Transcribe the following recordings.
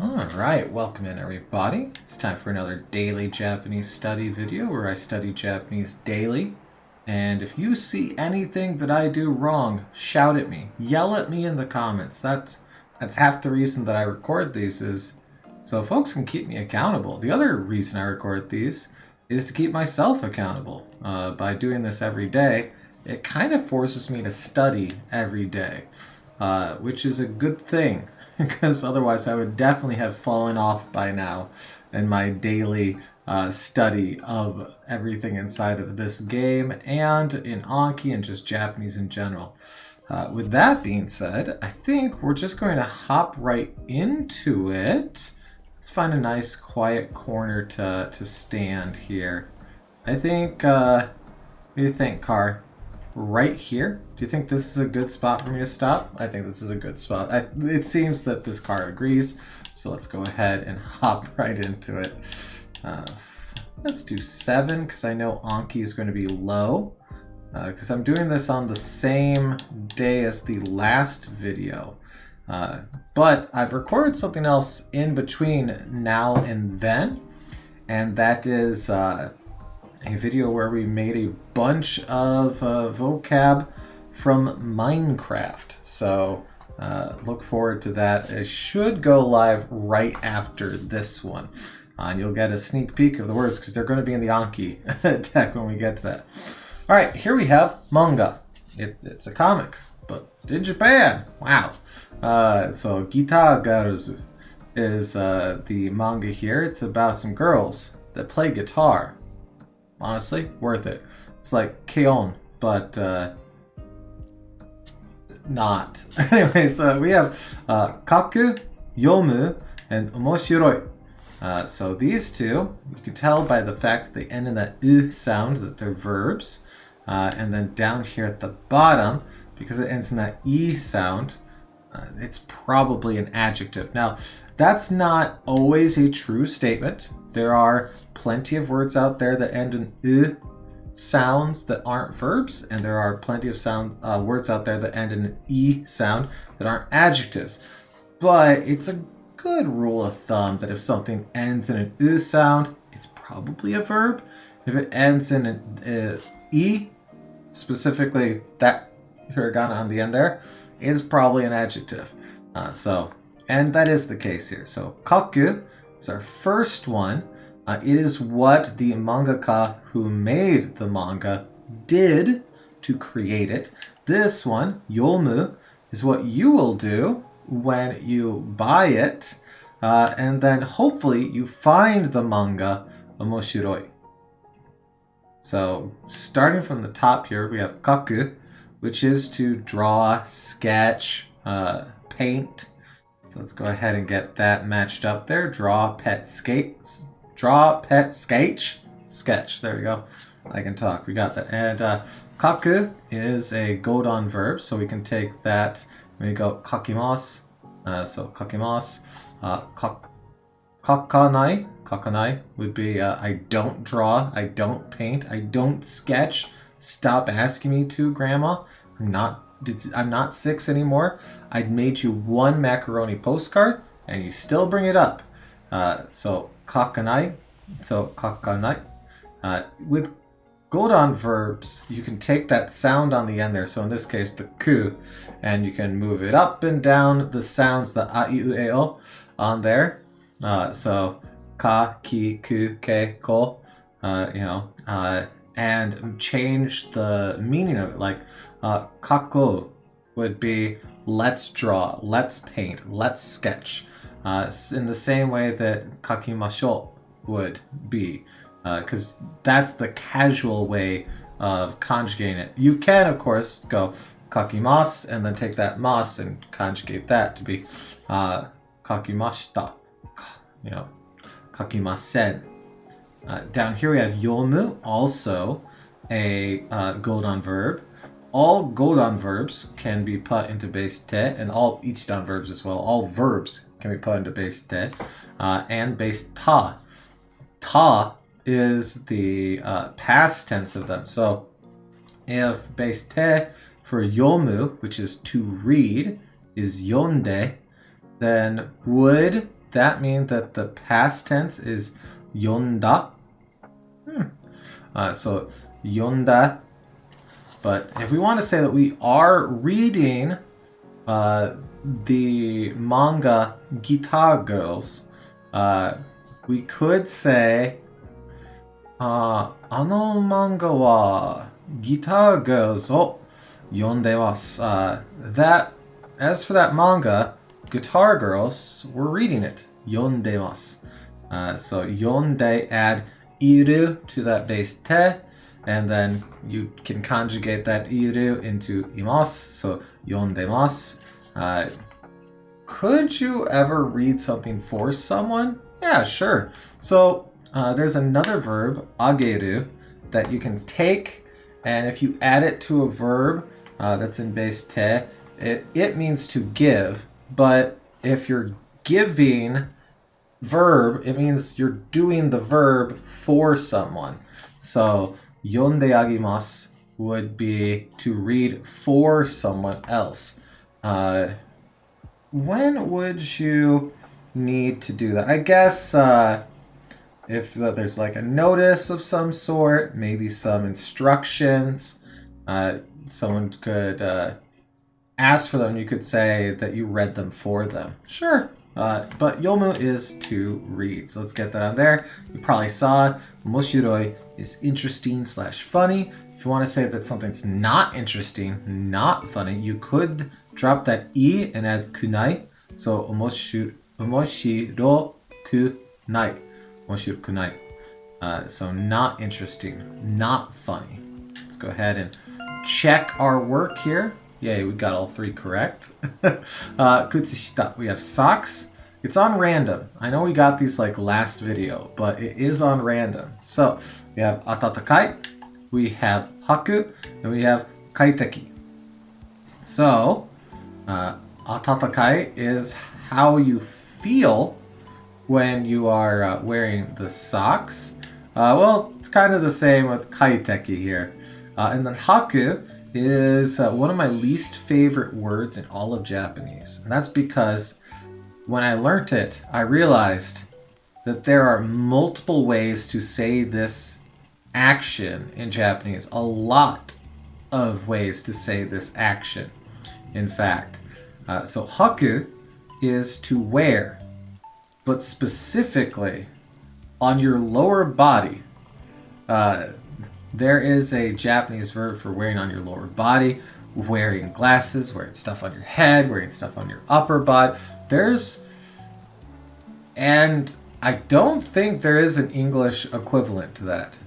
Alright, welcome in everybody. It's time for another daily Japanese study video where I study Japanese daily. And if you see anything that I do wrong, shout at me. Yell at me in the comments. That's half the reason that I record these is so folks can keep me accountable. The other reason I record these is to keep myself accountable. By doing this every day, it kind of forces me to study every day, which is a good thing. Because otherwise I would definitely have fallen off by now in my daily study of everything inside of this game and in Anki and just Japanese in general. With that being said, I think we're just going to hop right into it. Let's find a nice quiet corner to stand here. I think, what do you think, Car? Right here? Do you think this is a good spot for me to stop? I think this is a good spot. It seems that this car agrees, so let's go ahead and hop right into it. Let's do 7, because I know Anki is going to be low, because I'm doing this on the same day as the last video. But I've recorded something else in between now and then, and that is a video where we made a bunch of vocab from Minecraft. So look forward to that. It should go live right after this one. And you'll get a sneak peek of the words because they're going to be in the Anki deck when we get to that. All right, here we have manga. It's a comic, but in Japan. Wow. So Guitar Girls is the manga here. It's about some girls that play guitar. Honestly, worth it. It's like Keon, but not. Anyways, we have kaku, yomu, and omoshiroi. So these two, you can tell by the fact that they end in that u sound that they're verbs. And then down here at the bottom, because it ends in that e sound, it's probably an adjective. Now, that's not always a true statement. There are plenty of words out there that end in u sounds that aren't verbs, and there are plenty of words out there that end in an e sound that aren't adjectives. But it's a good rule of thumb that if something ends in an u sound, it's probably a verb. If it ends in an e, specifically that hiragana on the end there, is probably an adjective. And that is the case here. So kaku is our first one. It is what the mangaka who made the manga did to create it. This one, yomu, is what you will do when you buy it. And then hopefully you find the manga omoshiroi. So starting from the top here, we have kaku, which is to draw, sketch, paint. So let's go ahead and get that matched up there. Draw, pet, skate. Draw, pet, sketch. Sketch. There we go. I can talk. We got that. And kaku is a godon verb, so we can take that. We go kakimasu. So kakimasu. Kakanai. Kakanai would be I don't draw, I don't paint, I don't sketch. Stop asking me to, Grandma. I'm not 6 anymore. I'd made you one macaroni postcard, and you still bring it up. So kakanai. So kakanai. With godon verbs, you can take that sound on the end there. So in this case, the ku, and you can move it up and down the sounds, the a, i, u, e, o, on there. So ka, ki, ku, ke, ko. And change the meaning of it. Like kako would be let's draw, let's paint, let's sketch. In the same way that kakimashou would be. Because that's the casual way of conjugating it. You can, of course, go kakimasu and then take that mas and conjugate that to be kakimashita. Kakimasen. Down here we have yomu, also a godon verb. All godon verbs can be put into base te, and all ichidan verbs as well. All verbs can be put into base te and base ta. Ta is the past tense of them. So if base te for yomu, which is to read, is yonde, then would that mean that the past tense is yonda? So yonda. But if we want to say that we are reading the manga Guitar Girls, we could say あの漫画は Guitar Girls を読んでます。That, as for that manga, Guitar Girls, we're reading it. 読んでます。So 読んで add いる to that base te, and then you can conjugate that いる into います。So 読んでます。Could you ever read something for someone? Yeah, sure. So there's another verb, ageru, that you can take, and if you add it to a verb that's in base te, it means to give, but if you're giving verb, it means you're doing the verb for someone. So, yonde agimasu would be to read for someone else. When would you need to do that? I guess if there's like a notice of some sort, maybe some instructions, someone could ask for them. You could say that you read them for them. Sure. But yomu is to read. So let's get that on there. You probably saw moshiroi is interesting / funny. If you want to say that something's not interesting, not funny, you could drop that i and add kunai. So omoshirokunai. Omoshirokunai. So not interesting, not funny. Let's go ahead and check our work here. Yay, we got all three correct. Kutsushita, we have socks. It's on random. I know we got these like last video, but it is on random. So we have atatakai, we have haku, and we have kaiteki. So atatakai is how you feel when you are wearing the socks. Well, it's kind of the same with kaiteki here. And then haku is one of my least favorite words in all of Japanese. And that's because when I learnt it, I realized that there are multiple ways to say this action in Japanese. A lot of ways to say this action, in fact. So haku is to wear, but specifically on your lower body. There is a Japanese verb for wearing on your lower body, wearing glasses, wearing stuff on your head, wearing stuff on your upper body. And I don't think there is an English equivalent to that.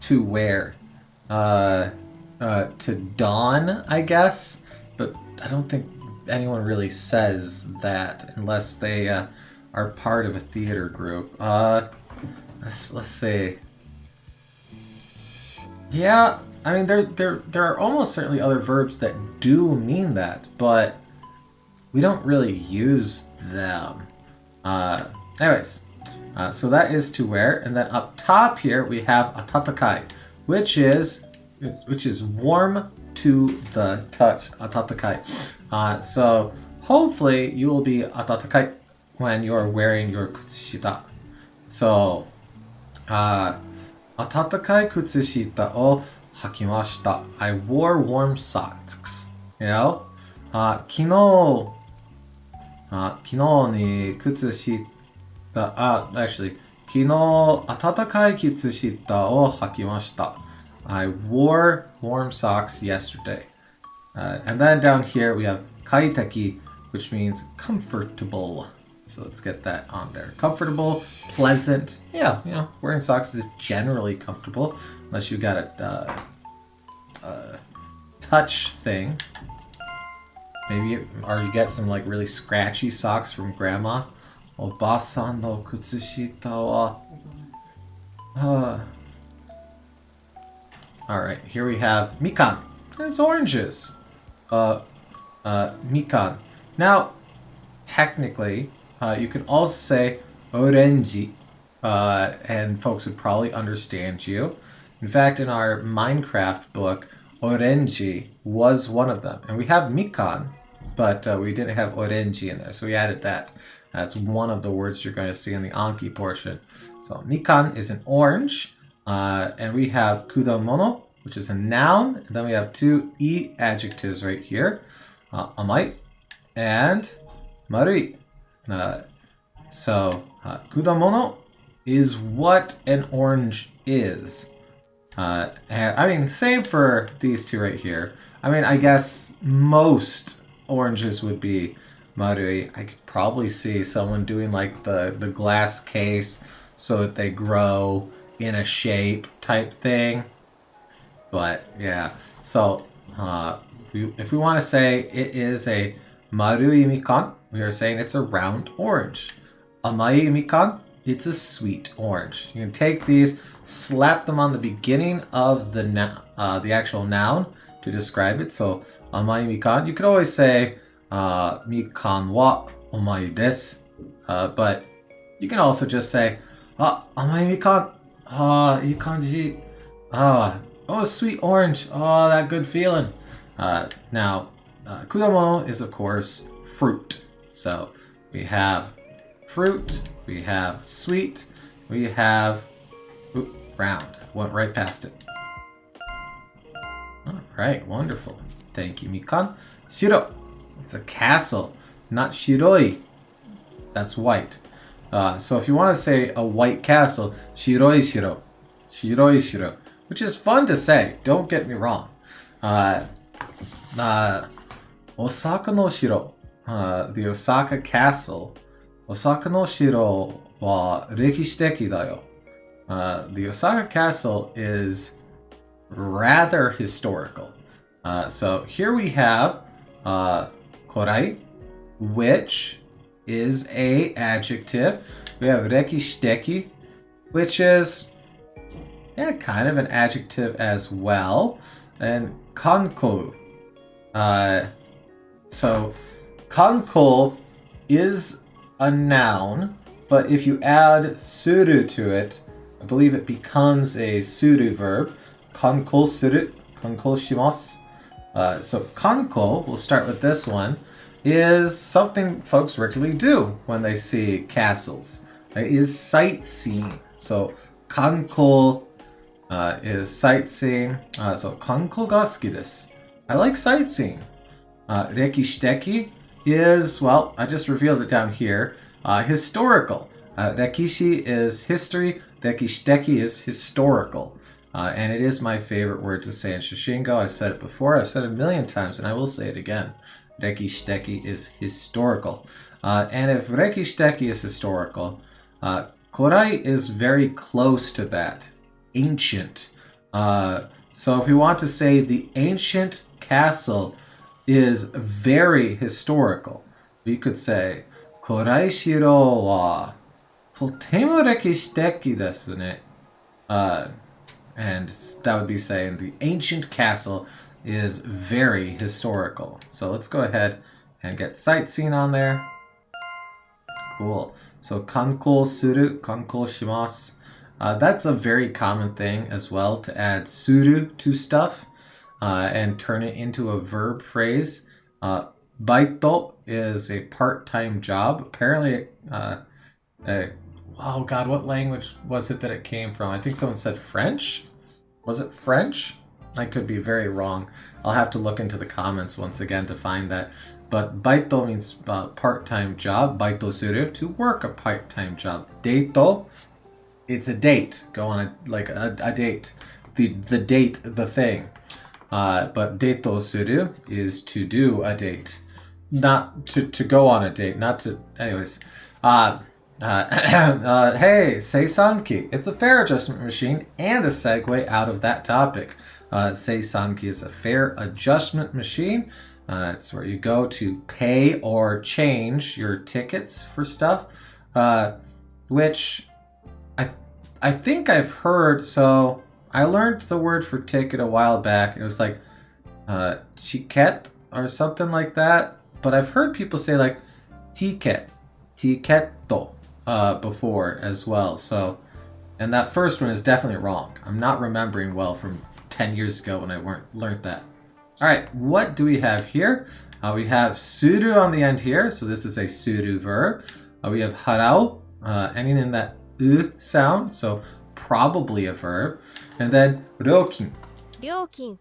To wear. To don, I guess. But I don't think anyone really says that unless they are part of a theater group. Let's see. Yeah, I mean, there are almost certainly other verbs that do mean that, but we don't really use them. Anyways, so that is to wear, and then up top here we have atatakai, which is warm to the touch. Atatakai. So hopefully you will be atatakai when you are wearing your kutsushita. So, atatakai kutsushita o hakimashita. I wore warm socks. You know? 昨日に靴下、actually, 昨日暖かい靴下を履きました. I wore warm socks yesterday. And then down here we have kaiteki, which means comfortable. So let's get that on there. Comfortable, pleasant. Yeah, you know, wearing socks is generally comfortable, unless you got a touch thing. Maybe, or you get some like really scratchy socks from grandma. Obasan no kutsushita wa. Alright, here we have mikan. It's oranges. Mikan. Now, technically, you can also say orenji, and folks would probably understand you. In fact, in our Minecraft book, orenji was one of them. And we have mikan, but we didn't have orenji in there, so we added that. That's one of the words you're going to see in the Anki portion. So mikan is an orange, and we have kudamono, which is a noun, and then we have two e adjectives right here, amai and marui. Kudamono is what an orange is. I mean, same for these two right here. I mean, I guess most oranges would be marui. I could probably see someone doing like the glass case so that they grow in a shape type thing. But yeah, so if we want to say it is a marui mikan, we are saying it's a round orange. Amai mikan, it's a sweet orange. You can take these, slap them on the beginning of the actual noun to describe it. So amai mikan, you could always say mikan wa amai desu, but you can also just say amai mikan, ii kanji, oh, sweet orange, oh, that good feeling. Now, kudamono is of course fruit. So we have fruit, we have sweet, we have round. Went right past it. All right, wonderful. Thank you, mikan. Shiro, it's a castle, not shiroi. That's white. So if you want to say a white castle, shiroi shiro, shiroi shiro, which is fun to say. Don't get me wrong. Osaka no shiro, the Osaka castle. Osaka no shiro wa rekishiteki da yo. The Osaka castle is rather historical. So here we have korai, which is a adjective. We have rekishiteki, which is kind of an adjective as well. And kankou. So kankou is a noun, but if you add suru to it, I believe it becomes a suru verb. Kankou suru, kankou shimasu. So kankou, we'll start with this one, is something folks regularly do when they see castles. It is sightseeing. So kankou is sightseeing. So kankou ga suki desu. I like sightseeing. Rekishiteki is, well, I just revealed it down here, historical. Rekishi is history, rekishiteki is historical. And it is my favorite word to say in Shashingo. I've said it before, I've said it a million times, and I will say it again. Rekishiteki is historical. And if rekishiteki is historical, korai is very close to that. Ancient. So if we want to say the ancient castle is very historical, we could say korai shiro wa totemo rekishiteki desu ne. And that would be saying the ancient castle is very historical. So let's go ahead and get sightseeing on there. Cool. So kankou suru, kankou shimasu. That's a very common thing as well, to add suru to stuff and turn it into a verb phrase. Baito is a part-time job. Apparently, oh God, what language was it that it came from? I think someone said French. Was it French? I could be very wrong. I'll have to look into the comments once again to find that. But baito means part-time job. Baito suru, to work a part-time job. Deito, it's a date. Go on a date. The date, the thing. But deito suru is to do a date. Not to go on a date. Not to... Anyways. Hey, Seisanki. It's a fare adjustment machine and a segue out of that topic. Seisanki is a fare adjustment machine. It's where you go to pay or change your tickets for stuff, which I think I've heard. So I learned the word for ticket a while back. It was like ticket or something like that. But I've heard people say like ticket, ticketto before as well. So, and that first one is definitely wrong. I'm not remembering well from 10 years ago when I learned that. All right, what do we have here? We have suru on the end here, so this is a suru verb. We have harao, ending in that u sound, so probably a verb. And then ryokin. 料金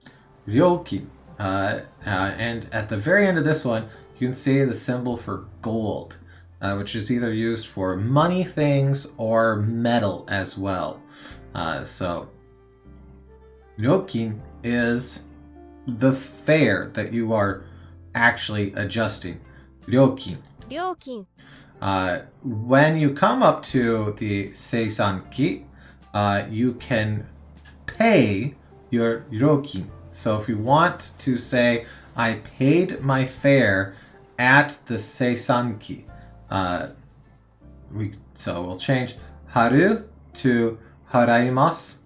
Ryokin. And at the very end of this one, you can see the symbol for gold, which is either used for money things or metal as well. So, ryokin is the fare that you are actually adjusting. Ryokin. 料金 When you come up to the seisanki, you can pay your ryokin. So if you want to say, I paid my fare at the seisanki, we'll change haru to haraimasu.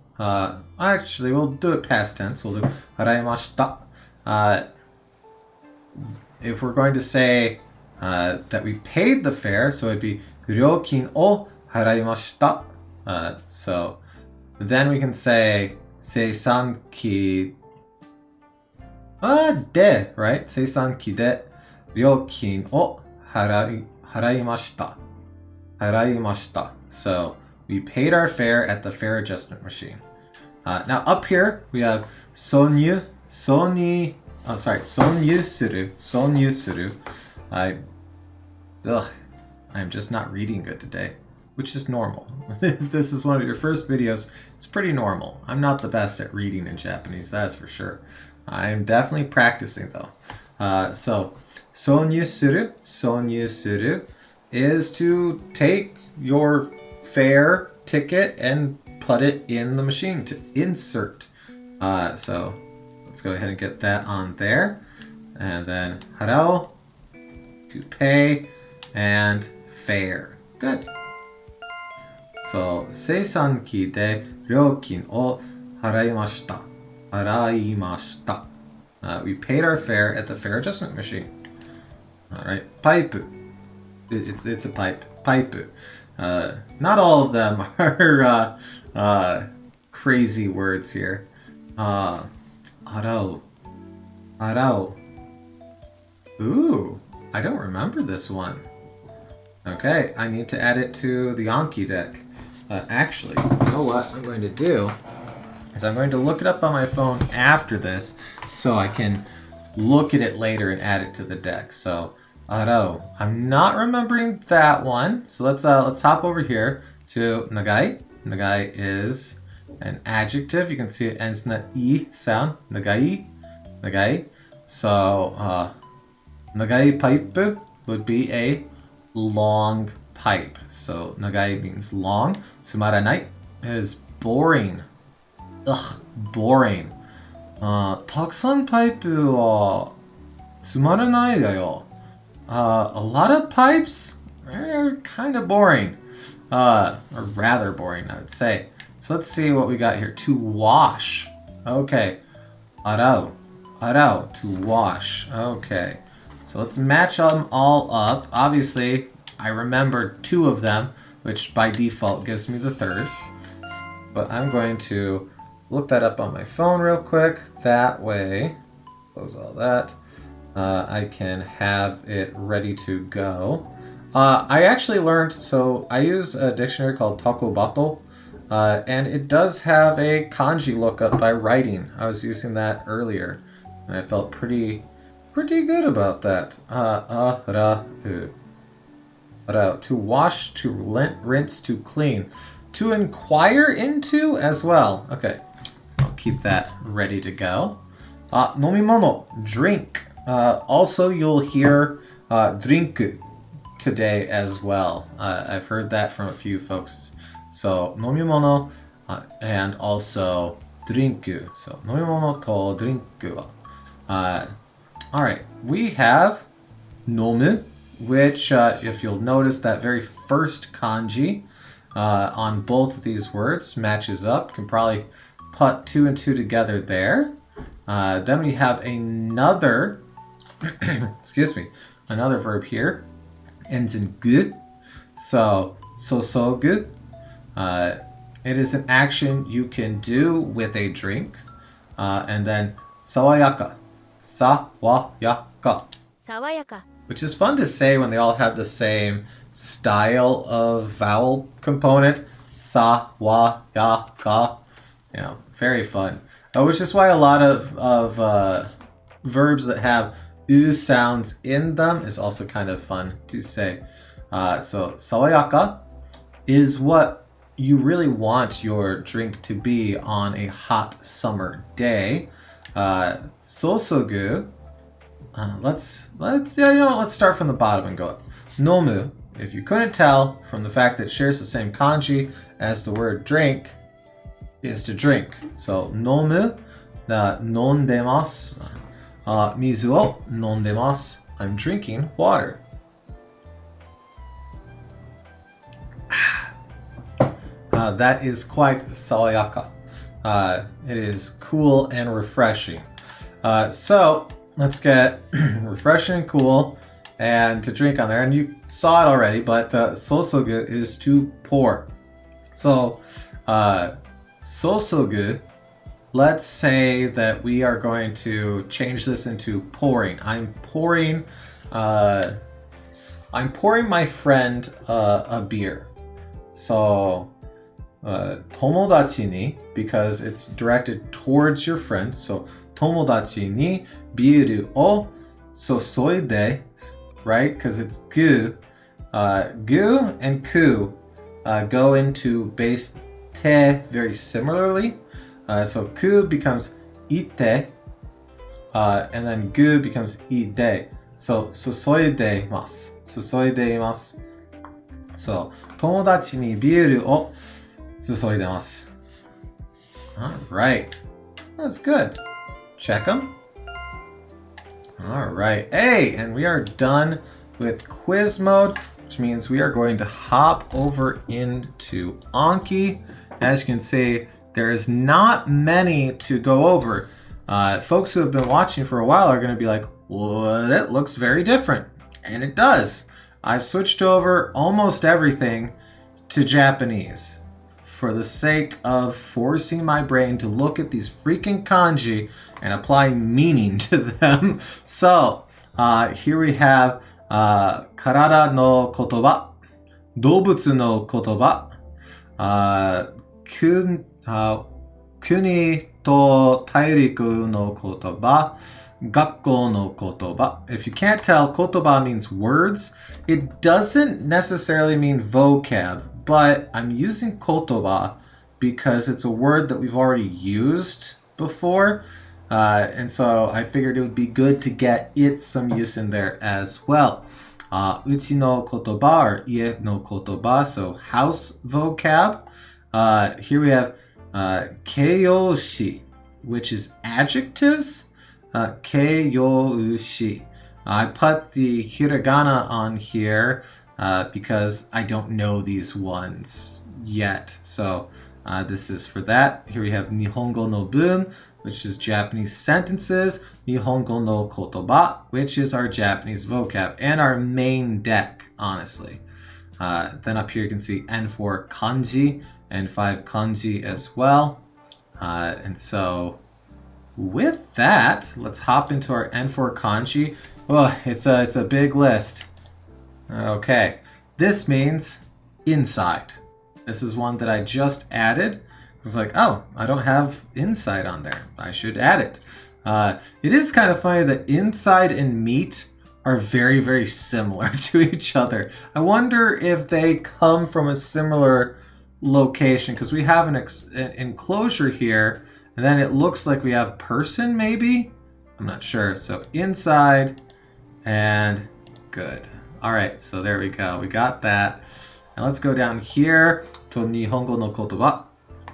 Actually, we'll do it past tense. We'll do haraimashita. If we're going to say that we paid the fare, so it'd be ryokin o haraimashita. So then we can say seisanki de, right? Seisanki de ryokin o haraimashita. Haraimashita. So we paid our fare at the fare adjustment machine. Now up here we have sonyu suru. Sonyu suru. I'm just not reading good today, which is normal. If this is one of your first videos, it's pretty normal. I'm not the best at reading in Japanese, that's for sure. I'm definitely practicing though. So, sonyu suru is to take your fare ticket and put it in the machine, to insert. So, let's go ahead and get that on there. And then harao, to pay, and fare. Good. So, seisanki de ryokin o haraimashita. Haraimashita. We paid our fare at the fare adjustment machine. All right, pipe. It's a pipe. Pipe. Not all of them are crazy words here. Arao. Arao. Ooh, I don't remember this one. Okay, I need to add it to the Anki deck. Actually, you know what I'm going to do is I'm going to look it up on my phone after this so I can look at it later and add it to the deck. So, arao. I'm not remembering that one. So let's hop over here to nagai. Nagai is an adjective. You can see it ends in that e sound. Nagai. Nagai. So, nagai pipe would be a long pipe. So, nagai means long. Sumaranai is boring. Ugh, boring. たくさんパイプはつまらないだよ. A lot of pipes are kind of boring. Or rather boring, I would say. So let's see what we got here. To wash. Okay. Arao. Arao. To wash. Okay. So let's match them all up. Obviously, I remembered two of them, which by default gives me the third. But I'm going to look that up on my phone real quick. That way, close all that. I can have it ready to go. I actually learned, so I use a dictionary called Takobato, and it does have a kanji lookup by writing. I was using that earlier, and I felt pretty good about that. To wash, to rinse, to clean. To inquire into as well. Okay, so I'll keep that ready to go. Nomimono, drink. Also, you'll hear drink today as well. I've heard that from a few folks. So, nomimono and also drink. So, nomimono to drink. Alright, we have nomu, which, if you'll notice, that very first kanji on both of these words matches up. Can probably put two and two together there. Then we have another, excuse me, another verb here. Ends in gu. So gu. It is an action you can do with a drink. And then sawayaka. Sawayaka. 爽やか Which is fun to say when they all have the same style of vowel component. Sa, wa, ya, ka. Very fun. Which is why a lot of verbs that have u sounds in them is also kind of fun to say. So, sawayaka is what you really want your drink to be on a hot summer day. Sosogu. Let's start from the bottom and go up. Nomu. If you couldn't tell from the fact that it shares the same kanji as the word drink, is to drink. So nomu, nondemasu. Mizu o nondemasu. I'm drinking water. That is quite sawayaka. It is cool and refreshing. So let's get refreshing and cool and to drink on there. And you saw it already, but sosogu is to pour. So sosogu, let's say that we are going to change this into pouring. I'm pouring my friend a beer. So tomodachi ni, because it's directed towards your friend. So tomodachi ni biru o sosoide, right? Because it's gu. Gu and ku go into base te very similarly. So ku becomes ite, and then gu becomes ide. So sosoidemasu. Sosoidemasu. So tomodachi ni biru o sosoidemasu. All right, that's good. Check them. All right, hey, and we are done with quiz mode, which means we are going to hop over into Anki. As you can see, there is not many to go over. Folks who have been watching for a while are going to be like, well, that looks very different. And it does. I've switched over almost everything to Japanese for the sake of forcing my brain to look at these freaking kanji and apply meaning to them. So, here we have karada no kotoba, dobutsu no kotoba, kuni to tairiku no kotoba, gakko no kotoba. If you can't tell, kotoba means words. It doesn't necessarily mean vocab, but I'm using kotoba because it's a word that we've already used before. And so I figured it would be good to get it some use in there as well. Uchi no kotoba or ie no kotoba, so house vocab. Here we have keiyoshi, which is adjectives. Keiyoushi. I put the hiragana on here because I don't know these ones yet. So this is for that. Here we have Nihongo no bun, which is Japanese sentences. Nihongo no kotoba, which is our Japanese vocab and our main deck, honestly. Then up here you can see N4 kanji and 5 kanji as well. And so with that, let's hop into our N4 kanji. Oh, it's a big list. Okay, this means inside. This is one that I just added. I was like, oh, I don't have inside on there. I should add it. It is kind of funny that inside and meat are very, very similar to each other. I wonder if they come from a similar location, because we have an enclosure here, and then it looks like we have person, maybe? I'm not sure. So inside and good. All right, so there we go. We got that. And let's go down here to Nihongo no kotoba,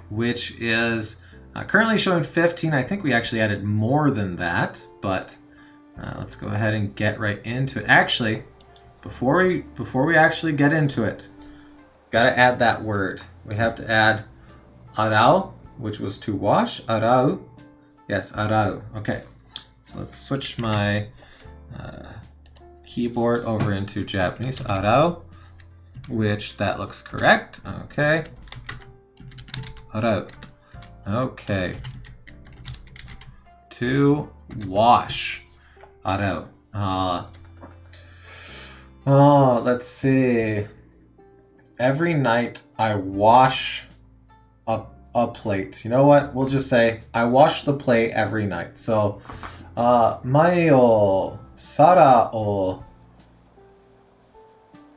which is currently showing 15. I think we actually added more than that, but let's go ahead and get right into it. Actually, before we actually get into it, gotta add that word. We have to add arau, which was to wash. Arau. Yes, arau. Okay. So let's switch my keyboard over into Japanese. Arau, which that looks correct. Okay. Arau. Okay. To wash. Arau. Oh, let's see. Every night I wash a plate. You know what? We'll just say I wash the plate every night. So, mae o sara o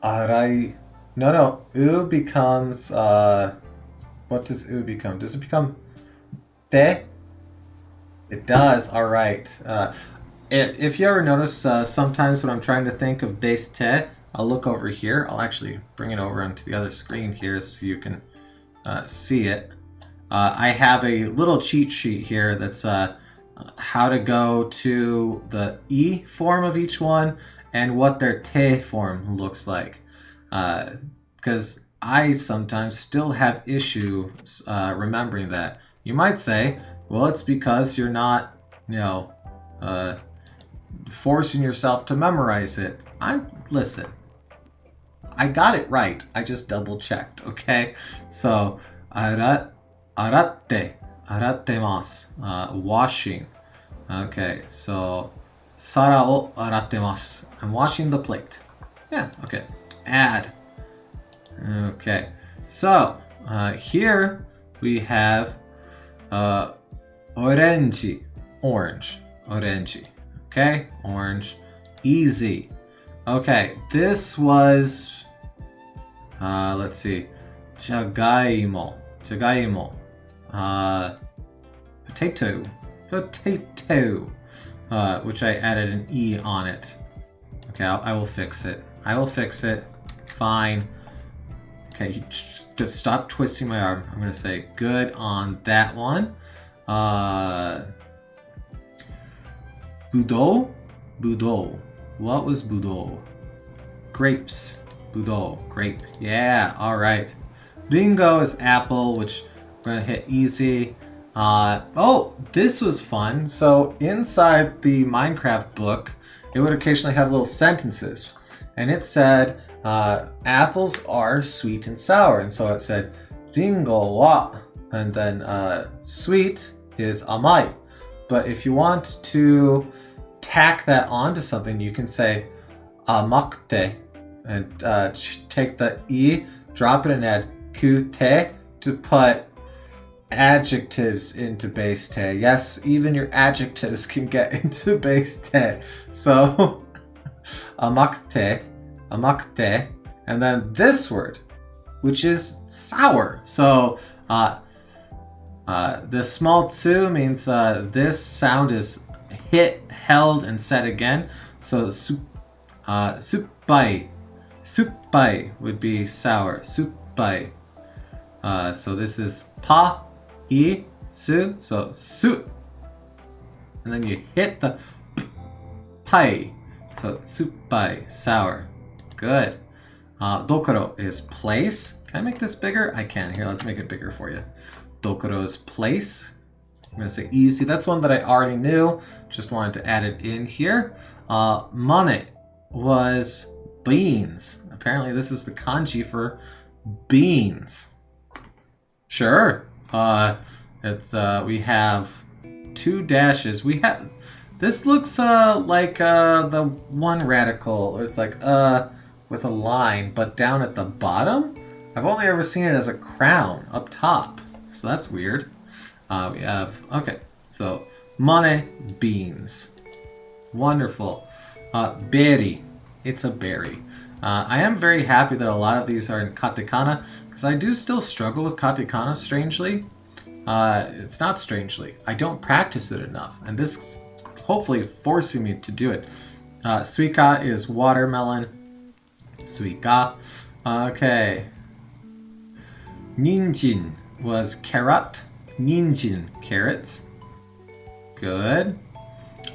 arai. No. U becomes, what does u become? Does it become te? It does. All right. If you ever notice, sometimes when I'm trying to think of base te, I'll look over here. I'll actually bring it over onto the other screen here so you can see it. I have a little cheat sheet here that's how to go to the E form of each one and what their te form looks like. Because I sometimes still have issues remembering that. You might say, well, it's because you're not, forcing yourself to memorize it. Listen, I got it right. I just double checked, okay? So, aratte masu. Washing. Okay, so, sara o aratte masu. I'm washing the plate. Yeah, okay. Add. Okay, so, here we have orange. Orange. Okay, orange. Easy. Okay, this was, let's see, jagaimo, potato, which I added an E on it. Okay, I will fix it. Fine. Okay, just stop twisting my arm. I'm gonna say good on that one. Budou. What was budou? Grapes. Budou. Grape. Yeah, alright. Bingo is apple, which we're gonna hit easy. Oh, this was fun. So inside the Minecraft book, it would occasionally have little sentences. And it said, apples are sweet and sour. And so it said, ringo wa. And then sweet is amai. But if you want to tack that onto something, you can say amakute and take the e, drop it and add kute to put adjectives into base te. Yes, even your adjectives can get into base te. So amakute, and then this word, which is sour. So the small tsu means this sound is hit, held, and said again. So suppai would be sour. Suppai. So this is pa, I, su. So su. And then you hit the pai. So suppai, sour. Good. Dokoro is place. Can I make this bigger? I can. Here, let's make it bigger for you. Dokoro is place. I'm going to say easy. That's one that I already knew. Just wanted to add it in here. Mane was beans. Apparently this is the kanji for beans. Sure. We have 2 dashes. This looks like the one radical. It's like with a line, but down at the bottom, I've only ever seen it as a crown up top. So that's weird. We have, okay, so mane, beans. Wonderful. Berry, it's a berry. I am very happy that a lot of these are in katakana, because I do still struggle with katakana, strangely. It's not strangely. I don't practice it enough, and this is hopefully forcing me to do it. Suika is watermelon. Suika. Okay. Ninjin was carrot. Ninjin, carrots. Good.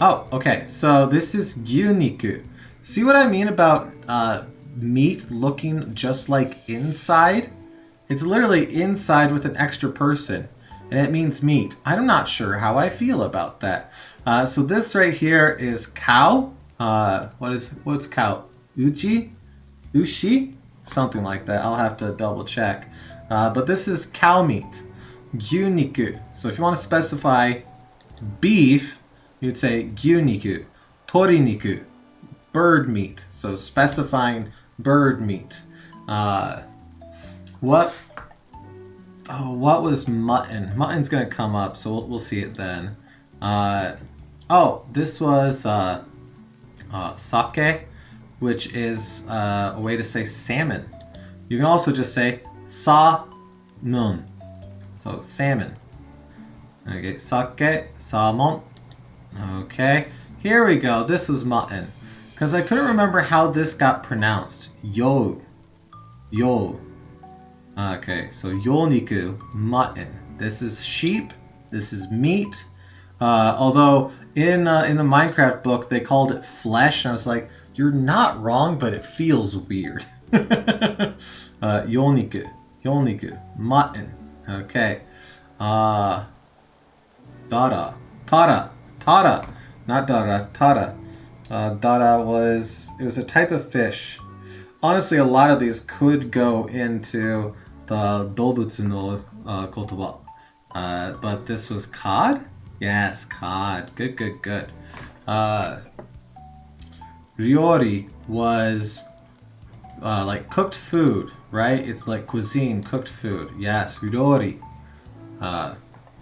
Oh, okay. So this is gyuniku. See what I mean about meat looking just like inside? It's literally inside with an extra person, and it means meat. I'm not sure how I feel about that. So this right here is cow. What's cow? Uchi? Ushi? Something like that. I'll have to double check. But this is cow meat. Gyuniku. So if you want to specify beef, you'd say gyuniku, toriniku, bird meat. So specifying bird meat. What was mutton? Mutton's gonna come up, so we'll see it then. This was sake, which is a way to say salmon. You can also just say sa-mun. So salmon. Okay, sake, salmon. Okay, here we go. This was mutton. Because I couldn't remember how this got pronounced. Yo. Okay, so yoniku, mutton. This is sheep. This is meat. Although in the Minecraft book they called it flesh, and I was like, you're not wrong, but it feels weird. Yoniku, mutton. Okay. Dara, not dara, tara. Dara was a type of fish. Honestly, a lot of these could go into the dobutsu no kotoba. But this was cod? Yes, cod. Good. Ryori was like cooked food, right? It's like cuisine, cooked food. Yes, ryori.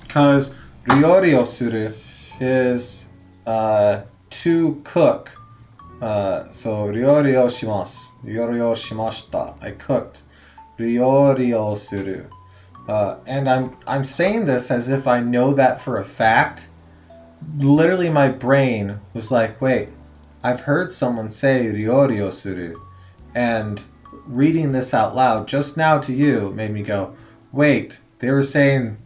Because ryori o suru is to cook. So ryori o shimasu. Ryori o shimashita. I cooked. Ryori o suru. And I'm saying this as if I know that for a fact. Literally my brain was like, wait, I've heard someone say ryori o suru. And reading this out loud just now to you made me go, wait, they were saying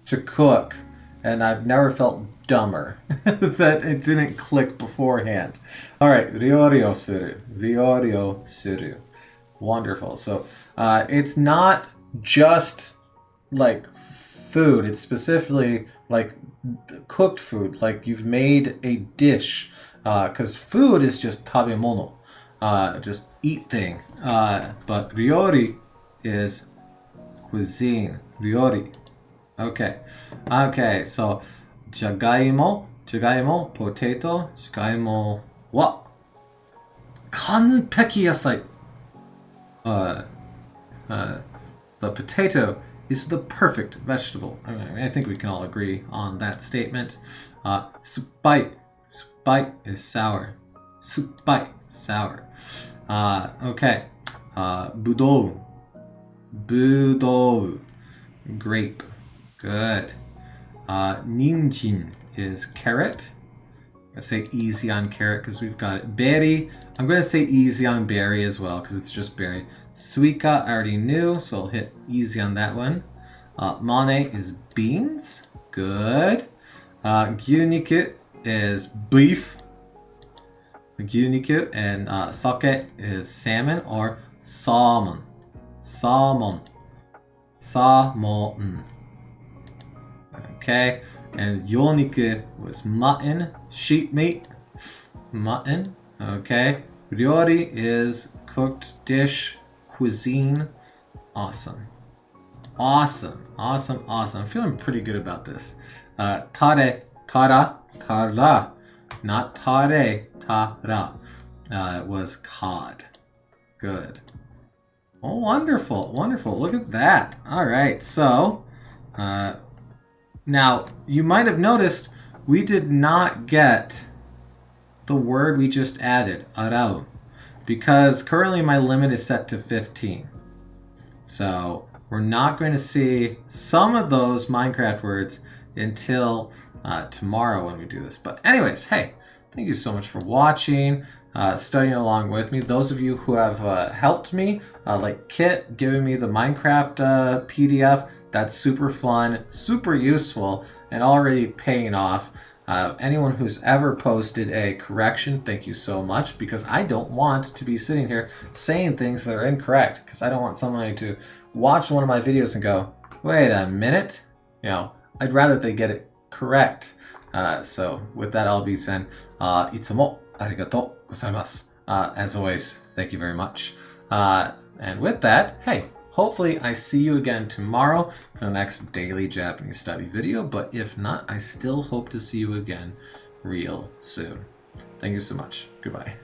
to cook. And I've never felt dumber that it didn't click beforehand. All right, ryori o suru. Wonderful. So it's not just like food. It's specifically like cooked food, like you've made a dish. Because food is just tabemono, just eat thing. But ryori is cuisine. Ryori. Okay, so jagaimo, potato, jagaimo wa kanpeki yasai. The potato is the perfect vegetable. I think we can all agree on that statement. Suppai is sour. Suppai, sour. Okay. Budou, grape. Good. Ninjin is carrot. I say easy on carrot because we've got it. Berry. I'm going to say easy on berry as well because it's just berry. Suika, I already knew, so I'll hit easy on that one. Mane is beans. Good. Gyuniku is beef. Gyuniku. And sake is salmon or salmon. Salmon. Okay, and yoniku was mutton, sheep meat, mutton. Okay, ryori is cooked dish, cuisine. Awesome. I'm feeling pretty good about this. Tara, not tare, tara. It was cod. Good. Oh, wonderful. Look at that. All right, so now you might have noticed we did not get the word we just added, arau, because currently my limit is set to 15. So we're not going to see some of those Minecraft words until tomorrow when we do this. But anyways, hey, thank you so much for watching, studying along with me. Those of you who have helped me, like Kit giving me the Minecraft PDF, that's super fun, super useful, and already paying off. Anyone who's ever posted a correction, thank you so much, because I don't want to be sitting here saying things that are incorrect, because I don't want somebody to watch one of my videos and go, wait a minute, I'd rather they get it correct. So with that all being said, itsumo arigatou gozaimasu. As always, thank you very much. And with that, hey, hopefully I see you again tomorrow for the next daily Japanese study video, but if not, I still hope to see you again real soon. Thank you so much. Goodbye.